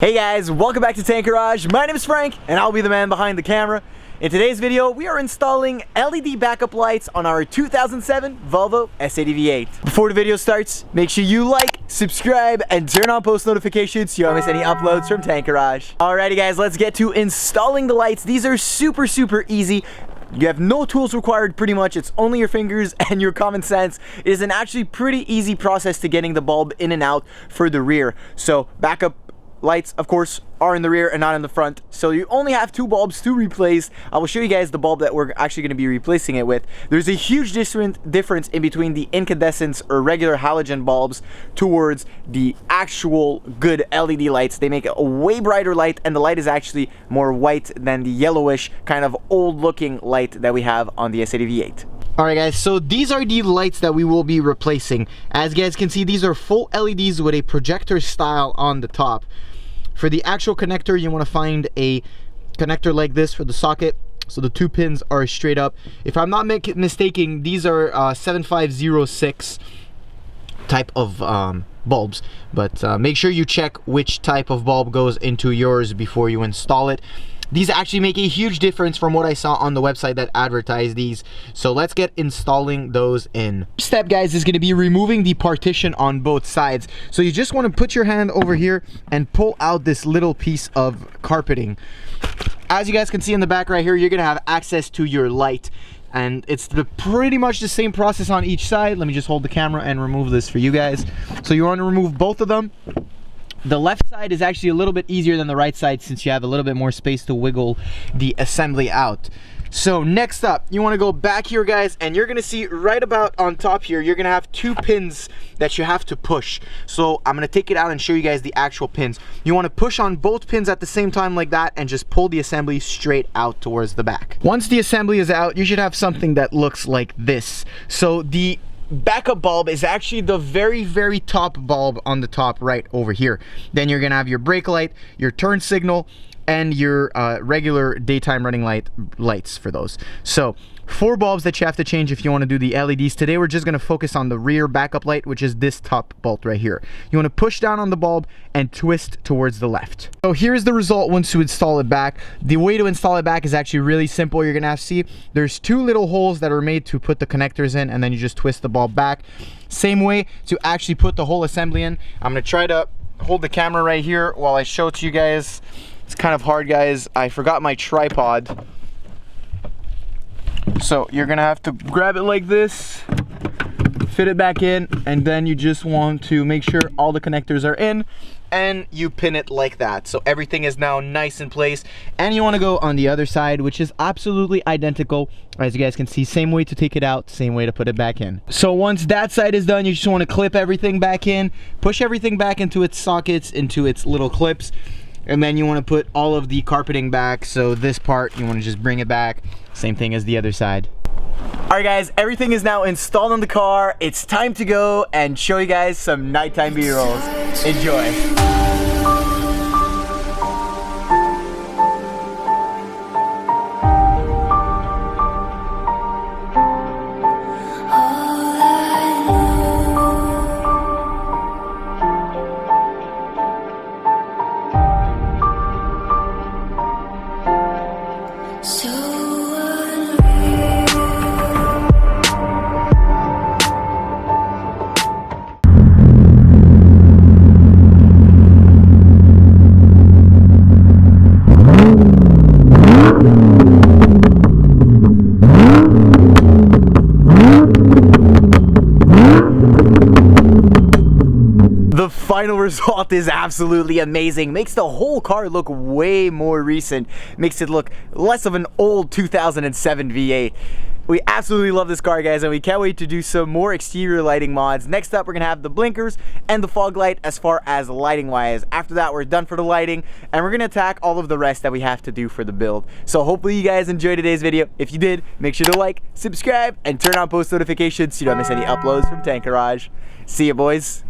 Hey guys, welcome back to Tank Garage. My name is Frank and I'll be the man behind the camera. In today's video, we are installing LED backup lights on our 2007 Volvo S80 V8. Before the video starts, make sure you like, subscribe, and turn on post notifications so you don't miss any uploads from Tank Garage. Alrighty guys, let's get to installing the lights. These are super easy. You have no tools required pretty much. It's only your fingers and your common sense. It is an actually pretty easy process to getting the bulb in and out for the rear. So backup lights, of course, are in the rear and not in the front, so you only have two bulbs to replace. I will show you guys the bulb that we're actually going to be replacing it with. There's a huge difference in between the incandescents or regular halogen bulbs towards the actual good LED lights. They make a way brighter light, and the light is actually more white than the yellowish kind of old looking light that we have on the S80 V8. Alright guys, so these are the lights that we will be replacing. As you guys can see, these are full LEDs with a projector style on the top. For the actual connector, you want to find a connector like this for the socket, so the two pins are straight up. If I'm not mistaken, these are 7506 type of bulbs, but make sure you check which type of bulb goes into yours before you install it. These actually make a huge difference from what I saw on the website that advertised these. So let's get installing those in. First step, guys, is going to be removing the partition on both sides. So you just want to put your hand over here and pull out this little piece of carpeting. As you guys can see in the back right here, you're going to have access to your light. And it's pretty much the same process on each side. Let me just hold the camera and remove this for you guys. So you want to remove both of them. The left side is actually a little bit easier than the right side since you have a little bit more space to wiggle the assembly out. So next up, you want to go back here, guys, and you're going to see right about on top here, you're going to have two pins that you have to push. So I'm going to take it out and show you guys the actual pins. You want to push on both pins at the same time like that and just pull the assembly straight out towards the back. Once the assembly is out, you should have something that looks like this. So the backup bulb is actually the very top bulb on the top right over here. Then you're gonna have your brake light, your turn signal, and your regular daytime running lights for those. So 4 bulbs that you have to change if you want to do the LEDs. Today we're just going to focus on the rear backup light, which is this top bolt right here. You want to push down on the bulb and twist towards the left. So here's the result once you install it back. The way to install it back is actually really simple. You're going to have to see there's 2 little holes that are made to put the connectors in, and then you just twist the bulb back. Same way to actually put the whole assembly in. I'm going to try to hold the camera right here while I show it to you guys. It's kind of hard, guys. I forgot my tripod. So you're gonna have to grab it like this, fit it back in, and then you just want to make sure all the connectors are in, and you pin it like that. So everything is now nice in place. And you want to go on the other side, which is absolutely identical. As you guys can see, same way to take it out, same way to put it back in. So once that side is done, you just want to clip everything back in, push everything back into its sockets, into its little clips. And then you want to put all of the carpeting back. So this part, you want to just bring it back. Same thing as the other side. Alright guys, everything is now installed in the car. It's time to go and show you guys some nighttime B-rolls. Enjoy. The final result is absolutely amazing. Makes the whole car look way more recent. Makes it look less of an old 2007 V8. We absolutely love this car, guys, and we can't wait to do some more exterior lighting mods. Next up, we're gonna have the blinkers and the fog light as far as lighting wise. After that, we're done for the lighting, and we're gonna attack all of the rest that we have to do for the build. So hopefully you guys enjoyed today's video. If you did, make sure to like, subscribe, and turn on post notifications so you don't miss any uploads from Tank Garage. See ya, boys.